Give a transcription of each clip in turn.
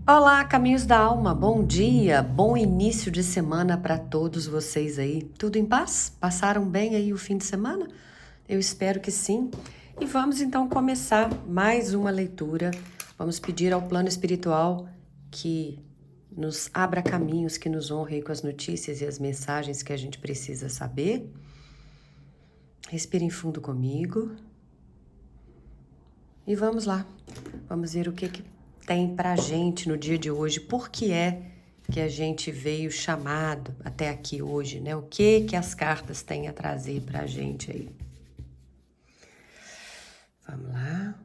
Olá, Caminhos da Alma, bom dia, bom início de semana para todos vocês aí. Tudo em paz? Passaram bem aí o fim de semana? Eu espero que sim. E vamos então começar mais uma leitura. Vamos pedir ao plano espiritual que nos abra caminhos, que nos honre com as notícias e as mensagens que a gente precisa saber. Respirem fundo comigo. E vamos lá. Vamos ver o que tem pra gente no dia de hoje. Por que é que a gente veio chamado até aqui hoje, né? O que as cartas têm a trazer pra gente aí? Vamos lá.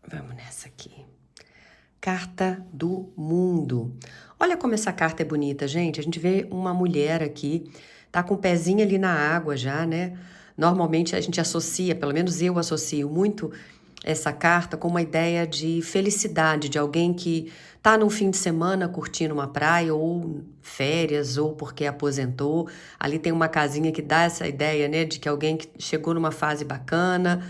Vamos nessa aqui. Carta do mundo. Olha como essa carta é bonita, gente. A gente vê uma mulher aqui, tá com o pezinho ali na água já, né? Normalmente a gente associa, pelo menos eu associo muito essa carta com uma ideia de felicidade, de alguém que tá no fim de semana curtindo uma praia ou férias ou porque aposentou. Ali tem uma casinha que dá essa ideia, né, de que alguém que chegou numa fase bacana.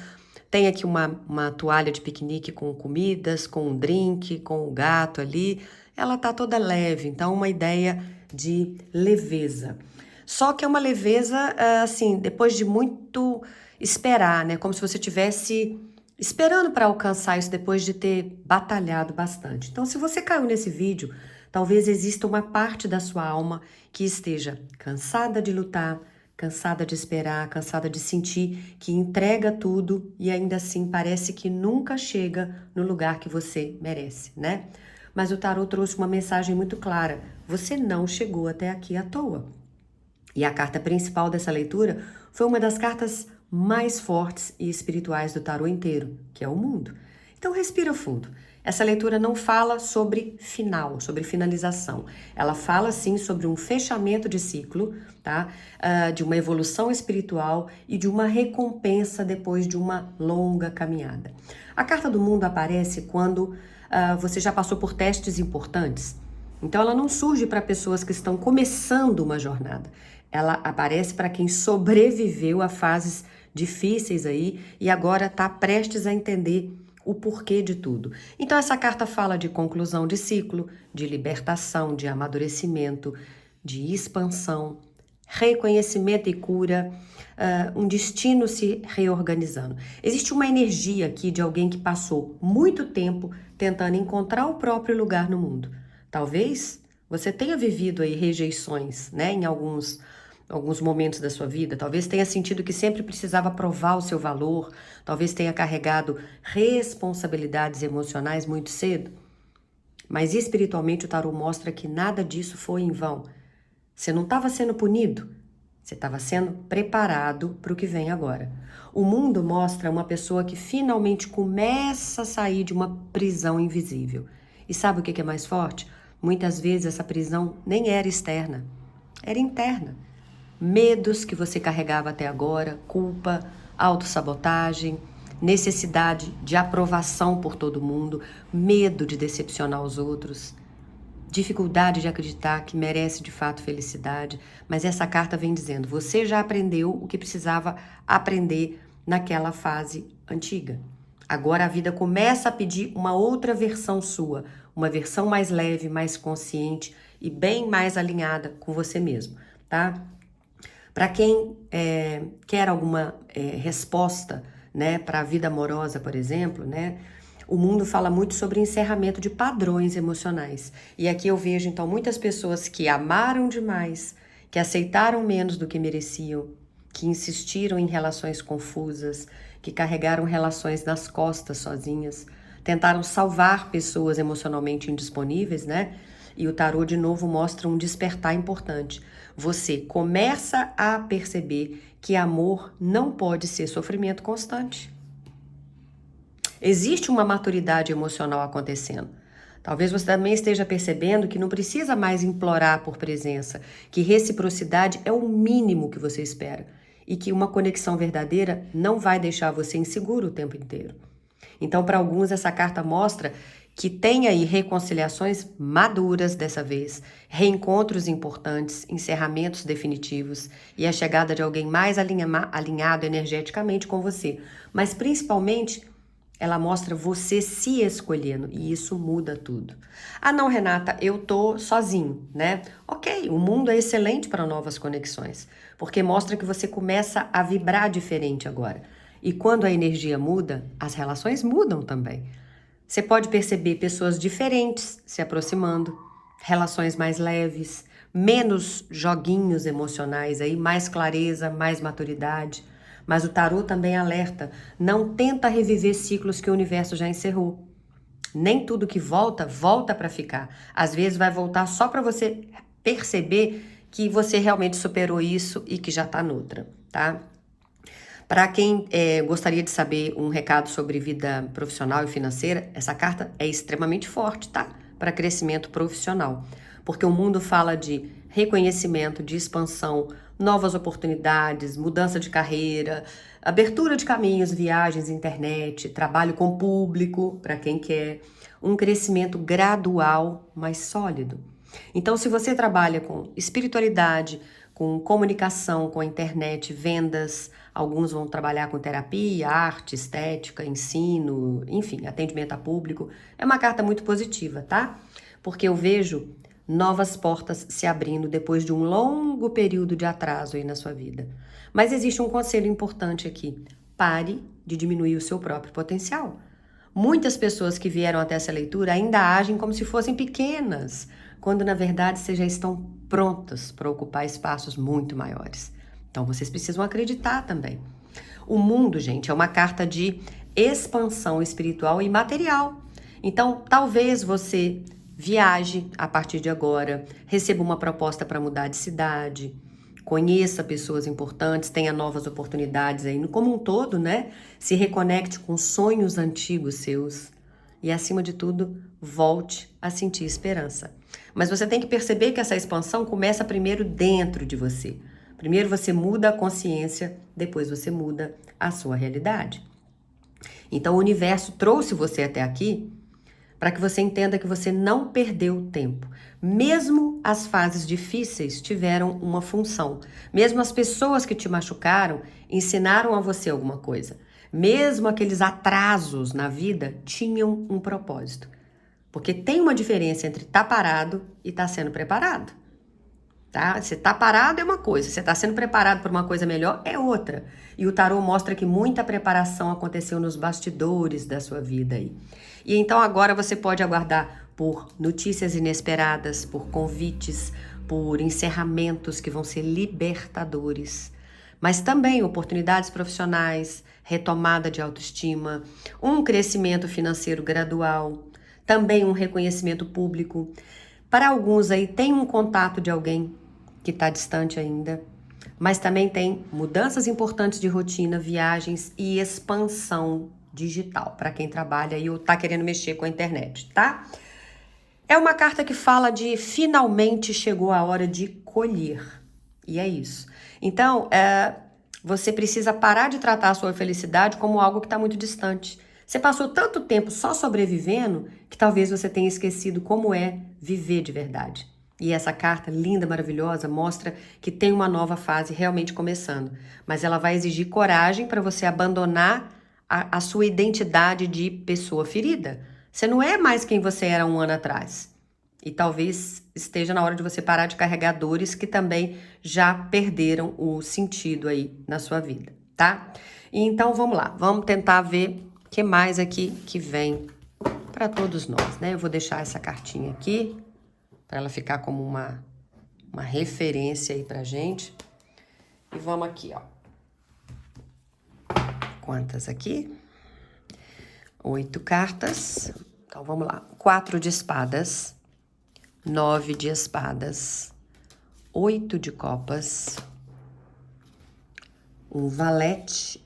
Tem aqui uma toalha de piquenique com comidas, com um drink, com o gato ali. Ela tá toda leve, então uma ideia de leveza. Só que é uma leveza, assim, depois de muito esperar, né? Como se você tivesse esperando para alcançar isso depois de ter batalhado bastante. Então, se você caiu nesse vídeo, talvez exista uma parte da sua alma que esteja cansada de lutar, cansada de esperar, cansada de sentir que entrega tudo e ainda assim parece que nunca chega no lugar que você merece, né? Mas o tarot trouxe uma mensagem muito clara: você não chegou até aqui à toa. E a carta principal dessa leitura foi uma das cartas mais fortes e espirituais do tarô inteiro, que é o mundo. Então respira fundo. Essa leitura não fala sobre final, sobre finalização. Ela fala sim sobre um fechamento de ciclo, tá? De uma evolução espiritual e de uma recompensa depois de uma longa caminhada. A carta do mundo aparece quando você já passou por testes importantes. Então ela não surge para pessoas que estão começando uma jornada. Ela aparece para quem sobreviveu a fases difíceis aí e agora está prestes a entender o porquê de tudo. Então essa carta fala de conclusão de ciclo, de libertação, de amadurecimento, de expansão, reconhecimento e cura, um destino se reorganizando. Existe uma energia aqui de alguém que passou muito tempo tentando encontrar o próprio lugar no mundo. Talvez você tenha vivido aí rejeições, né, em alguns momentos da sua vida. Talvez tenha sentido que sempre precisava provar o seu valor. Talvez tenha carregado responsabilidades emocionais muito cedo. Mas espiritualmente o tarô mostra que nada disso foi em vão. Você não estava sendo punido, você estava sendo preparado para o que vem agora. O mundo mostra uma pessoa que finalmente começa a sair de uma prisão invisível. E sabe o que é mais forte? Muitas vezes essa prisão nem era externa, era interna. Medos que você carregava até agora, culpa, autossabotagem, necessidade de aprovação por todo mundo, medo de decepcionar os outros, dificuldade de acreditar que merece de fato felicidade. Mas essa carta vem dizendo: você já aprendeu o que precisava aprender naquela fase antiga. Agora a vida começa a pedir uma outra versão sua, uma versão mais leve, mais consciente e bem mais alinhada com você mesmo, tá? Para quem quer alguma resposta, né, para a vida amorosa, por exemplo, né, o mundo fala muito sobre encerramento de padrões emocionais. E aqui eu vejo, então, muitas pessoas que amaram demais, que aceitaram menos do que mereciam, que insistiram em relações confusas, que carregaram relações nas costas sozinhas, tentaram salvar pessoas emocionalmente indisponíveis, né? E o tarô de novo mostra um despertar importante. Você começa a perceber que amor não pode ser sofrimento constante. Existe uma maturidade emocional acontecendo. Talvez você também esteja percebendo que não precisa mais implorar por presença, que reciprocidade é o mínimo que você espera e que uma conexão verdadeira não vai deixar você inseguro o tempo inteiro. Então, para alguns, essa carta mostra que tem aí reconciliações maduras dessa vez, reencontros importantes, encerramentos definitivos e a chegada de alguém mais alinhado energeticamente com você. Mas, principalmente, Ela mostra você se escolhendo e isso muda tudo. Ah, não, Renata, eu tô sozinho, né? Ok, o mundo é excelente para novas conexões, porque mostra que você começa a vibrar diferente agora. E quando a energia muda, as relações mudam também. Você pode perceber pessoas diferentes se aproximando, relações mais leves, menos joguinhos emocionais aí, mais clareza, mais maturidade. Mas o tarô também alerta, não tenta reviver ciclos que o universo já encerrou. Nem tudo que volta, volta para ficar. Às vezes vai voltar só para você perceber que você realmente superou isso e que já está noutra, tá? Para quem gostaria de saber um recado sobre vida profissional e financeira, essa carta é extremamente forte, tá? Para crescimento profissional. Porque o mundo fala de reconhecimento, de expansão, novas oportunidades, mudança de carreira, abertura de caminhos, viagens, internet, trabalho com público, para quem quer, um crescimento gradual, mas sólido. Então, se você trabalha com espiritualidade, com comunicação, com a internet, vendas, alguns vão trabalhar com terapia, arte, estética, ensino, enfim, atendimento a público. É uma carta muito positiva, tá? Porque eu vejo novas portas se abrindo depois de um longo período de atraso aí na sua vida. Mas existe um conselho importante aqui. Pare de diminuir o seu próprio potencial. Muitas pessoas que vieram até essa leitura ainda agem como se fossem pequenas, quando na verdade vocês já estão prontas para ocupar espaços muito maiores. Então vocês precisam acreditar também. O mundo, gente, é uma carta de expansão espiritual e material. Então, talvez você viaje a partir de agora, receba uma proposta para mudar de cidade, conheça pessoas importantes, tenha novas oportunidades aí, como um todo, né? Se reconecte com sonhos antigos seus e, acima de tudo, volte a sentir esperança. Mas você tem que perceber que essa expansão começa primeiro dentro de você. Primeiro você muda a consciência, depois você muda a sua realidade. Então o universo trouxe você até aqui para que você entenda que você não perdeu tempo. Mesmo as fases difíceis tiveram uma função. Mesmo as pessoas que te machucaram ensinaram a você alguma coisa. Mesmo aqueles atrasos na vida tinham um propósito. Porque tem uma diferença entre estar parado e estar sendo preparado. Tá? Você tá parado é uma coisa, você tá sendo preparado para uma coisa melhor é outra. E o tarô mostra que muita preparação aconteceu nos bastidores da sua vida aí. E então agora você pode aguardar por notícias inesperadas, por convites, por encerramentos que vão ser libertadores, mas também oportunidades profissionais, retomada de autoestima, um crescimento financeiro gradual, também um reconhecimento público. Para alguns aí tem um contato de alguém que está distante ainda, mas também tem mudanças importantes de rotina, viagens e expansão digital, para quem trabalha e está querendo mexer com a internet, tá? É uma carta que fala de finalmente chegou a hora de colher, e é isso. Então, você precisa parar de tratar a sua felicidade como algo que está muito distante. Você passou tanto tempo só sobrevivendo que talvez você tenha esquecido como é viver de verdade. E essa carta linda, maravilhosa, mostra que tem uma nova fase realmente começando. Mas ela vai exigir coragem para você abandonar a sua identidade de pessoa ferida. Você não é mais quem você era um ano atrás. E talvez esteja na hora de você parar de carregar dores que também já perderam o sentido aí na sua vida, tá? E então vamos lá, vamos tentar ver o que mais aqui que vem para todos nós, né? Eu vou deixar essa cartinha aqui para ela ficar como uma referência aí pra gente. E vamos aqui, ó. Quantas aqui? 8 cartas. Então vamos lá. 4 de espadas, 9 de espadas, 8 de copas, um valete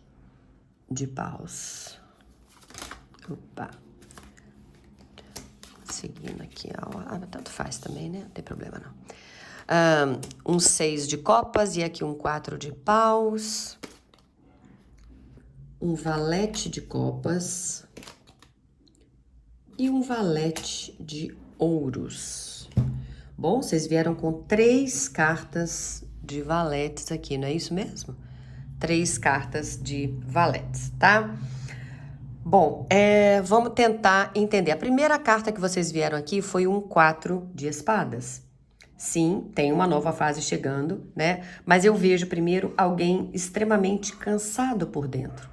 de paus. Opa. Seguindo aqui, ó. Tanto faz também, né? Não tem problema, não. Um 6 de copas e aqui um 4 de paus. Um valete de copas. E um valete de ouros. Bom, vocês vieram com 3 cartas de valetes aqui, não é isso mesmo? 3 cartas de valetes, tá? Bom, vamos tentar entender. A primeira carta que vocês vieram aqui foi um 4 de espadas. Sim, tem uma nova fase chegando, né? Mas eu vejo primeiro alguém extremamente cansado por dentro.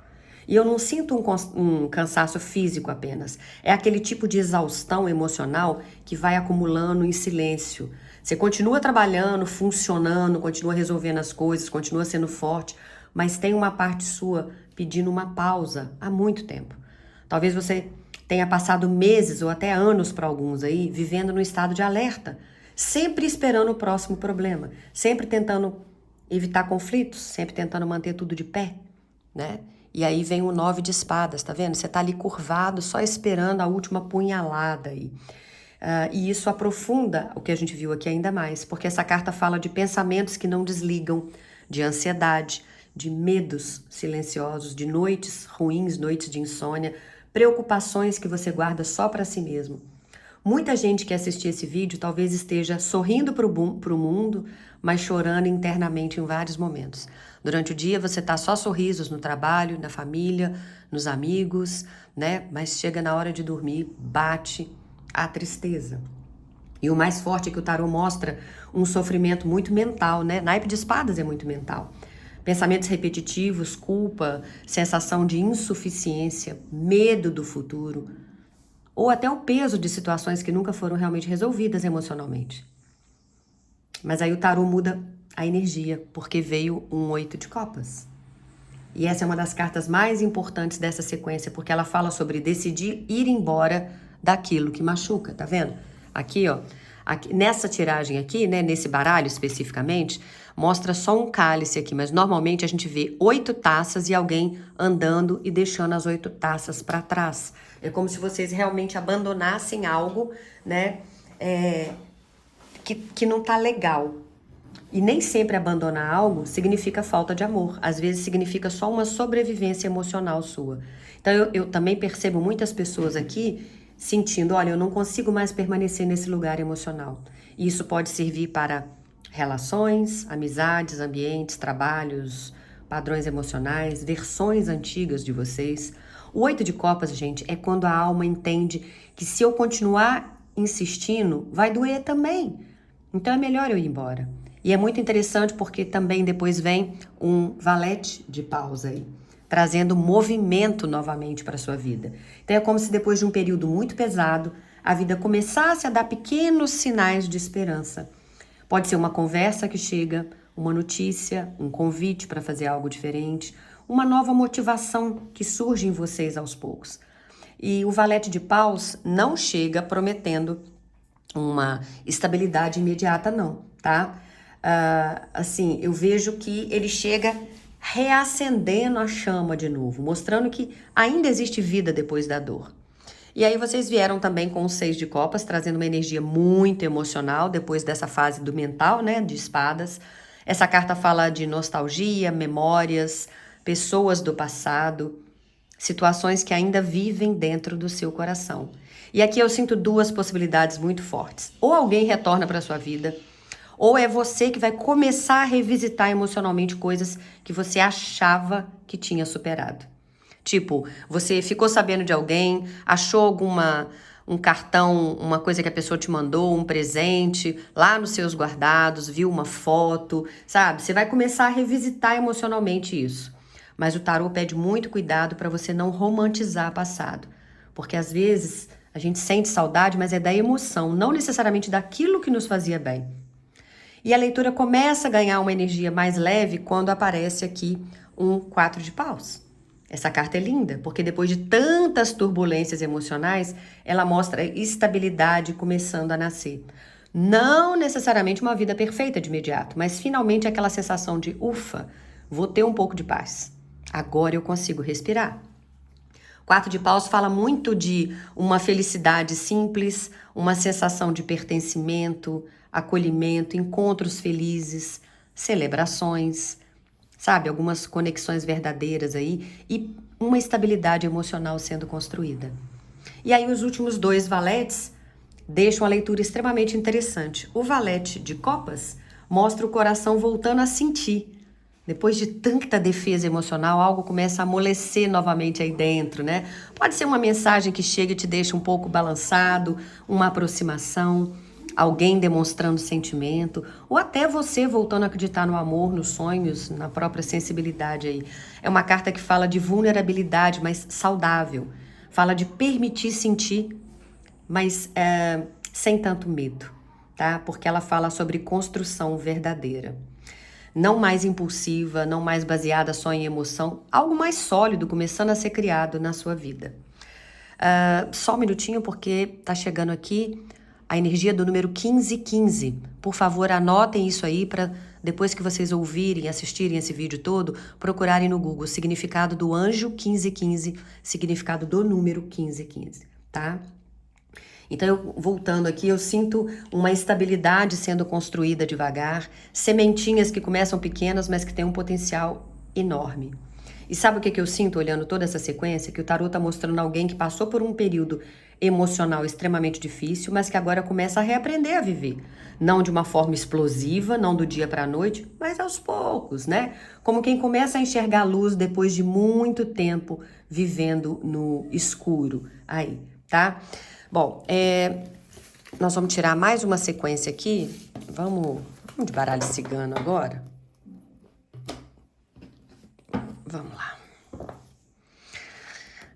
E eu não sinto um cansaço físico apenas. É aquele tipo de exaustão emocional que vai acumulando em silêncio. Você continua trabalhando, funcionando, continua resolvendo as coisas, continua sendo forte, mas tem uma parte sua pedindo uma pausa há muito tempo. Talvez você tenha passado meses ou até anos para alguns aí, vivendo no estado de alerta, sempre esperando o próximo problema, sempre tentando evitar conflitos, sempre tentando manter tudo de pé, né? E aí vem o 9 de espadas, tá vendo? Você tá ali curvado, só esperando a última punhalada aí. E isso aprofunda o que a gente viu aqui ainda mais, porque essa carta fala de pensamentos que não desligam, de ansiedade, de medos silenciosos, de noites ruins, noites de insônia, preocupações que você guarda só para si mesmo. Muita gente que assistir esse vídeo talvez esteja sorrindo para o mundo, mas chorando internamente em vários momentos. Durante o dia você tá só sorrisos no trabalho, na família, nos amigos, né? Mas chega na hora de dormir, bate a tristeza. E o mais forte é que o tarô mostra um sofrimento muito mental, né? Naipe de espadas é muito mental. Pensamentos repetitivos, culpa, sensação de insuficiência, medo do futuro, ou até o peso de situações que nunca foram realmente resolvidas emocionalmente. Mas aí o tarô muda a energia, porque veio um 8 de copas. E essa é uma das cartas mais importantes dessa sequência, porque ela fala sobre decidir ir embora daquilo que machuca, tá vendo? Aqui, ó, aqui, nessa tiragem aqui, né, nesse baralho especificamente, mostra só um cálice aqui, mas normalmente a gente vê 8 taças e alguém andando e deixando as 8 taças para trás. É como se vocês realmente abandonassem algo, né, que não tá legal. E nem sempre abandonar algo significa falta de amor. Às vezes significa só uma sobrevivência emocional sua. Então eu também percebo muitas pessoas aqui sentindo, olha, eu não consigo mais permanecer nesse lugar emocional. E isso pode servir para relações, amizades, ambientes, trabalhos, padrões emocionais, versões antigas de vocês. O 8 de copas, gente, é quando a alma entende que se eu continuar insistindo, vai doer também. Então é melhor eu ir embora. E é muito interessante porque também depois vem um valete de paus aí, trazendo movimento novamente para a sua vida. Então é como se depois de um período muito pesado, a vida começasse a dar pequenos sinais de esperança. Pode ser uma conversa que chega, uma notícia, um convite para fazer algo diferente, uma nova motivação que surge em vocês aos poucos. E o valete de paus não chega prometendo uma estabilidade imediata, não, tá? Assim, eu vejo que ele chega reacendendo a chama de novo, mostrando que ainda existe vida depois da dor. E aí vocês vieram também com o 6 de copas, trazendo uma energia muito emocional depois dessa fase do mental, né, de espadas. Essa carta fala de nostalgia, memórias, pessoas do passado, situações que ainda vivem dentro do seu coração. E aqui eu sinto duas possibilidades muito fortes. Ou alguém retorna para sua vida, ou é você que vai começar a revisitar emocionalmente coisas que você achava que tinha superado. Tipo, você ficou sabendo de alguém, achou um cartão, uma coisa que a pessoa te mandou, um presente, lá nos seus guardados, viu uma foto, sabe? Você vai começar a revisitar emocionalmente isso. Mas o tarô pede muito cuidado para você não romantizar o passado. Porque às vezes a gente sente saudade, mas é da emoção, não necessariamente daquilo que nos fazia bem. E a leitura começa a ganhar uma energia mais leve quando aparece aqui um 4 de paus. Essa carta é linda, porque depois de tantas turbulências emocionais, ela mostra estabilidade começando a nascer. Não necessariamente uma vida perfeita de imediato, mas finalmente aquela sensação de ufa, vou ter um pouco de paz. Agora eu consigo respirar. 4 de paus fala muito de uma felicidade simples, uma sensação de pertencimento, acolhimento, encontros felizes, celebrações, sabe? Algumas conexões verdadeiras aí e uma estabilidade emocional sendo construída. E aí os últimos 2 valetes deixam a leitura extremamente interessante. O valete de copas mostra o coração voltando a sentir, Depois de tanta defesa emocional, algo começa a amolecer novamente aí dentro, né? Pode ser uma mensagem que chega e te deixa um pouco balançado, uma aproximação, alguém demonstrando sentimento, ou até você voltando a acreditar no amor, nos sonhos, na própria sensibilidade aí. É uma carta que fala de vulnerabilidade, mas saudável. Fala de permitir sentir, mas sem tanto medo, tá? Porque ela fala sobre construção verdadeira. Não mais impulsiva, não mais baseada só em emoção, algo mais sólido começando a ser criado na sua vida. Só um minutinho, porque tá chegando aqui a energia do número 1515. Por favor, anotem isso aí para depois que vocês ouvirem, assistirem esse vídeo todo, procurarem no Google significado do anjo 1515, significado do número 1515, tá? Então, voltando aqui, eu sinto uma estabilidade sendo construída devagar, sementinhas que começam pequenas, mas que têm um potencial enorme. E sabe o que eu sinto olhando toda essa sequência? Que o tarô está mostrando alguém que passou por um período emocional extremamente difícil, mas que agora começa a reaprender a viver. Não de uma forma explosiva, não do dia para a noite, mas aos poucos, né? Como quem começa a enxergar a luz depois de muito tempo vivendo no escuro aí, tá? Bom, nós vamos tirar mais uma sequência aqui. Vamos de baralho cigano agora. Vamos lá.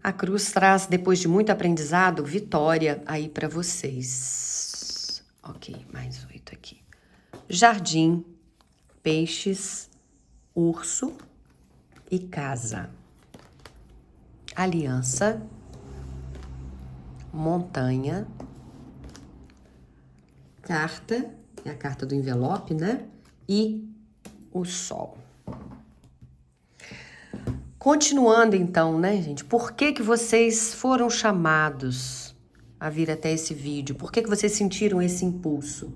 A cruz traz, depois de muito aprendizado, vitória aí para vocês. Ok, mais 8 aqui. Jardim, peixes, urso e casa. Aliança, montanha, carta, é a carta do envelope, né? E o sol. Continuando então, né, gente? Por que que vocês foram chamados a vir até esse vídeo? Por que que vocês sentiram esse impulso?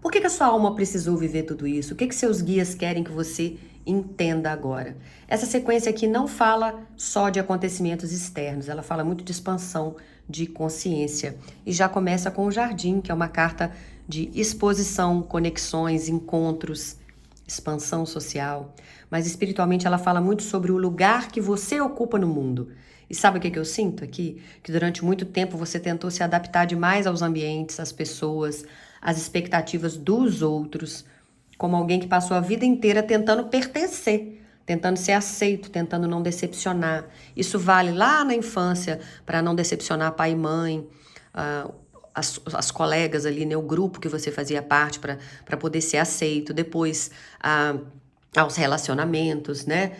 Por que que a sua alma precisou viver tudo isso? O que que seus guias querem que você entenda agora? Essa sequência aqui não fala só de acontecimentos externos, ela fala muito de expansão de consciência. E já começa com o jardim, que é uma carta de exposição, conexões, encontros, expansão social. Mas espiritualmente ela fala muito sobre o lugar que você ocupa no mundo. E sabe o que eu sinto aqui? Que durante muito tempo você tentou se adaptar demais aos ambientes, às pessoas, às expectativas dos outros, como alguém que passou a vida inteira tentando pertencer, tentando ser aceito, tentando não decepcionar. Isso vale lá na infância para não decepcionar pai e mãe, as colegas ali, né, o grupo que você fazia parte para poder ser aceito. Depois, aos relacionamentos, né?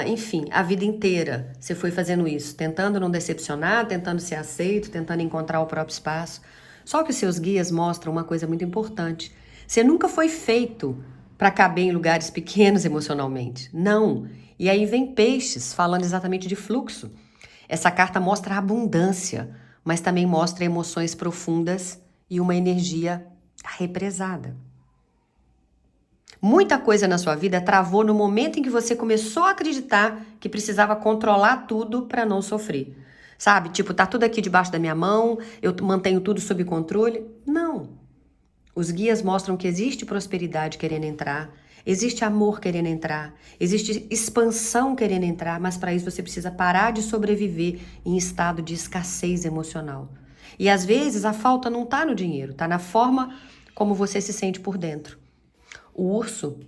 Enfim, a vida inteira você foi fazendo isso, tentando não decepcionar, tentando ser aceito, tentando encontrar o próprio espaço. Só que os seus guias mostram uma coisa muito importante. Você nunca foi feito para caber em lugares pequenos emocionalmente. Não. E aí vem peixes falando exatamente de fluxo. Essa carta mostra a abundância, mas também mostra emoções profundas e uma energia represada. Muita coisa na sua vida travou no momento em que você começou a acreditar que precisava controlar tudo para não sofrer. Sabe? Tipo, tá tudo aqui debaixo da minha mão, eu mantenho tudo sob controle. Não. Os guias mostram que existe prosperidade querendo entrar, existe amor querendo entrar, existe expansão querendo entrar, mas para isso você precisa parar de sobreviver em estado de escassez emocional. E às vezes a falta não tá no dinheiro, tá na forma como você se sente por dentro. O urso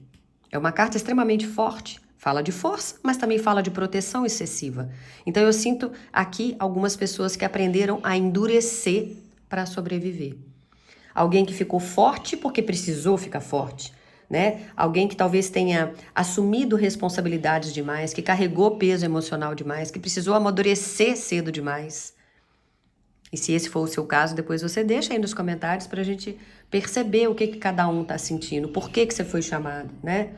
é uma carta extremamente forte. Fala de força, mas também fala de proteção excessiva. Então eu sinto aqui algumas pessoas que aprenderam a endurecer para sobreviver. Alguém que ficou forte porque precisou ficar forte, né? Alguém que talvez tenha assumido responsabilidades demais, que carregou peso emocional demais, que precisou amadurecer cedo demais. E se esse for o seu caso, depois você deixa aí nos comentários para a gente perceber o que cada um está sentindo, por que você foi chamado, né?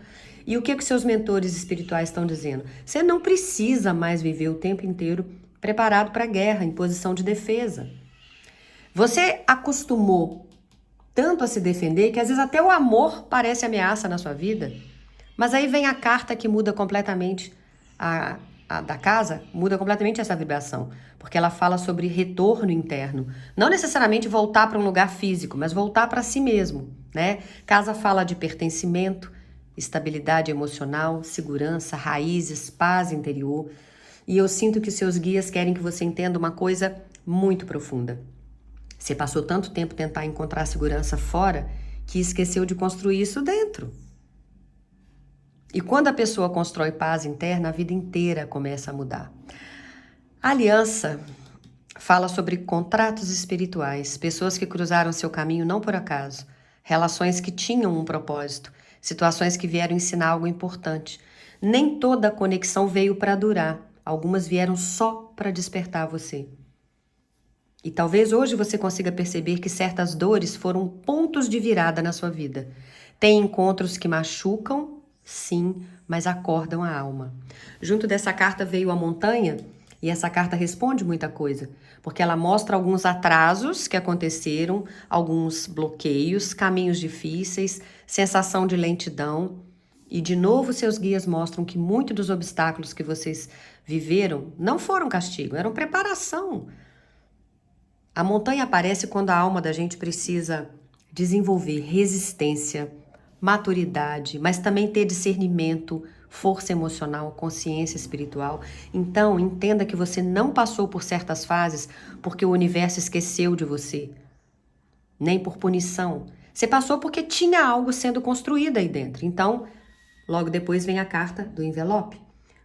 E o que seus mentores espirituais estão dizendo? Você não precisa mais viver o tempo inteiro preparado para a guerra, em posição de defesa. Você acostumou tanto a se defender que às vezes até o amor parece ameaça na sua vida. Mas aí vem a carta que muda completamente a da casa, muda completamente essa vibração, porque ela fala sobre retorno interno. Não necessariamente voltar para um lugar físico, mas voltar para si mesmo, né? Casa fala de pertencimento, estabilidade emocional, segurança, raízes, paz interior. E eu sinto que seus guias querem que você entenda uma coisa muito profunda. Você passou tanto tempo tentar encontrar segurança fora que esqueceu de construir isso dentro. E quando a pessoa constrói paz interna, a vida inteira começa a mudar. A aliança fala sobre contratos espirituais, pessoas que cruzaram seu caminho não por acaso, relações que tinham um propósito, situações que vieram ensinar algo importante. Nem toda conexão veio para durar, algumas vieram só para despertar você. E talvez hoje você consiga perceber que certas dores foram pontos de virada na sua vida. Tem encontros que machucam, sim, mas acordam a alma. Junto dessa carta veio a montanha, e essa carta responde muita coisa, porque ela mostra alguns atrasos que aconteceram, alguns bloqueios, caminhos difíceis, sensação de lentidão. E de novo seus guias mostram que muitos dos obstáculos que vocês viveram não foram castigo, eram preparação. A montanha aparece quando a alma da gente precisa desenvolver resistência, maturidade, mas também ter discernimento, força emocional, consciência espiritual. Então, entenda que você não passou por certas fases porque o universo esqueceu de você, nem por punição. Você passou porque tinha algo sendo construído aí dentro. Então, logo depois vem a carta do envelope,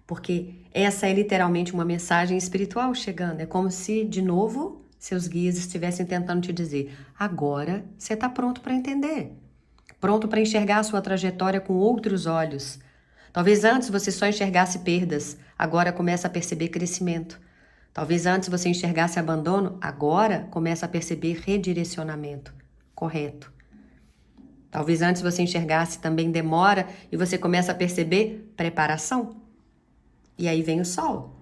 porque essa é literalmente uma mensagem espiritual chegando. É como se, de novo, seus guias estivessem tentando te dizer: agora você está pronto para entender, pronto para enxergar a sua trajetória com outros olhos. Talvez antes você só enxergasse perdas, agora começa a perceber crescimento. Talvez antes você enxergasse abandono, agora começa a perceber redirecionamento correto. Talvez antes você enxergasse também demora e você começa a perceber preparação. E aí vem o Sol,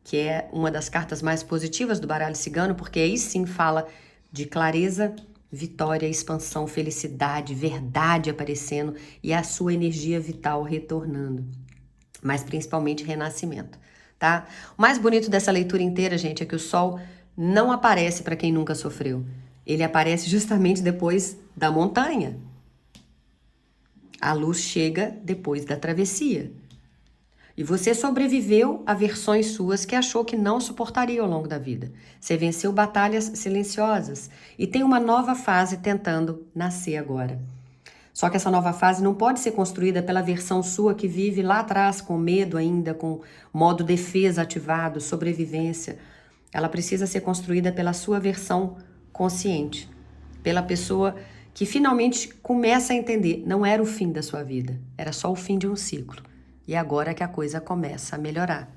que é uma das cartas mais positivas do baralho cigano, porque aí sim fala de clareza, vitória, expansão, felicidade, verdade aparecendo e a sua energia vital retornando, mas principalmente renascimento, tá? O mais bonito dessa leitura inteira, gente, é que o Sol não aparece para quem nunca sofreu. Ele aparece justamente depois da montanha. A luz chega depois da travessia. E você sobreviveu a versões suas que achou que não suportaria ao longo da vida. Você venceu batalhas silenciosas e tem uma nova fase tentando nascer agora. Só que essa nova fase não pode ser construída pela versão sua que vive lá atrás com medo ainda, com modo defesa ativado, sobrevivência. Ela precisa ser construída pela sua versão consciente, pela pessoa que finalmente começa a entender, não era o fim da sua vida, era só o fim de um ciclo. E agora que a coisa começa a melhorar.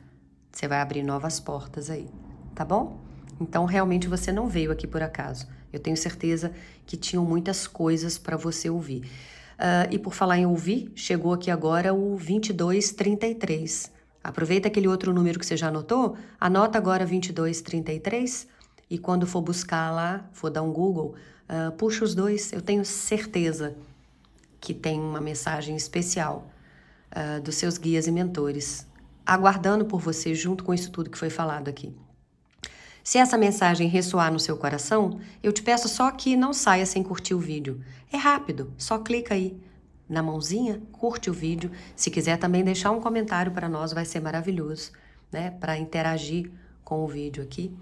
Você vai abrir novas portas aí, tá bom? Então, realmente, você não veio aqui por acaso. Eu tenho certeza que tinham muitas coisas para você ouvir. E por falar em ouvir, chegou aqui agora o 2233. Aproveita aquele outro número que você já anotou, anota agora 2233 e quando for buscar lá, for dar um Google, puxa os dois. Eu tenho certeza que tem uma mensagem especial dos seus guias e mentores, aguardando por você junto com isso tudo que foi falado aqui. Se essa mensagem ressoar no seu coração, eu te peço só que não saia sem curtir o vídeo. É rápido, só clica aí na mãozinha, curte o vídeo. Se quiser também deixar um comentário para nós, vai ser maravilhoso, né? Para interagir com o vídeo aqui.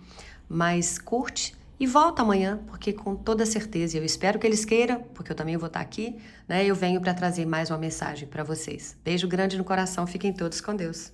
Mas curte e volta amanhã, porque com toda certeza, eu espero que eles queiram, porque eu também vou estar aqui, né? Eu venho para trazer mais uma mensagem para vocês. Beijo grande no coração, fiquem todos com Deus.